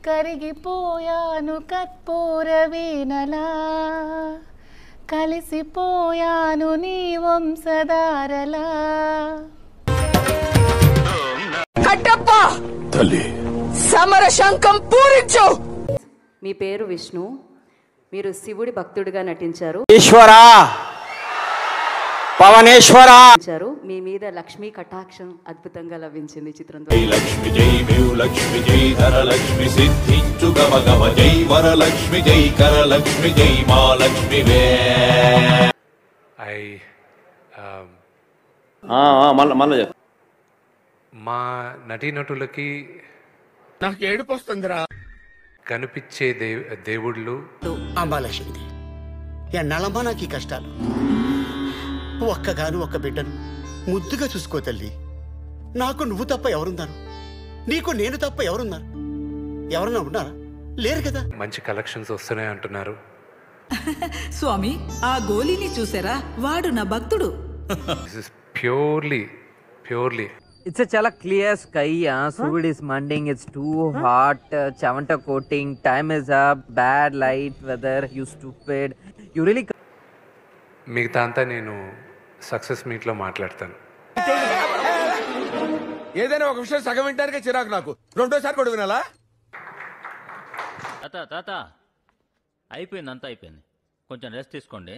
కరిగిపోయాను కర్పూర వీణలా, కలిసిపోయాను నీ వంశధారలా. కట్టప్ప తల్లి సమర శంఖం పూరించు. మీ పేరు విష్ణు, మీరు శివుడి భక్తుడిగా నటించారు. ఈశ్వరా పవనేశ్వరా. మీ మీద లక్ష్మీ కటాక్షం అద్భుతంగా లభించింది చిత్రం ద్వారా. లక్ష్మి జై మేవు లక్ష్మి జై ధరలక్ష్మి సిద్ధించు గమ గమ జై వరలక్ష్మి జై కరలక్ష్మి జై మా లక్ష్మి వే. మా నటీనటులకి నాకు ఏడుపు వస్తుందిరా. కనిపించే దేవుళ్ళు అంబాలక్ష్మిది ఎన్నాళ్ళమ్మా నాకు ఈ కష్టాలు. ఒక్కగాను ఒక్క బిడ్డను ముద్దుగా చూసుకో తల్లి. నాకు నువ్వు తప్ప ఎవరున్నారు? నీకు నేను తప్ప ఎవరున్నారు? ఎవరన్నా ఉన్నారా? లేరు కదా. మంచి కలెక్షన్స్ వస్తున్నాయి అంటున్నారు. స్వామి ఆ గోలీని చూసారా? వాడు నా భక్తుడు. Purely It's a chala clear sky. Food is mending. It's too hot. Chavanta coating. Time is up. Bad light. Weather. You stupid. You really. మిగతా అంతా నేను సక్సెస్ మీట్లో మాట్లాడతాను. ఏదైనా ఒక విషయం సగం వింటానికే చిరాకు నాకు. రెండోసారి కూడా వినాలా? తాత అయిపోయింది, అంతా అయిపోయింది. కొంచెం రెస్ట్ తీసుకోండి.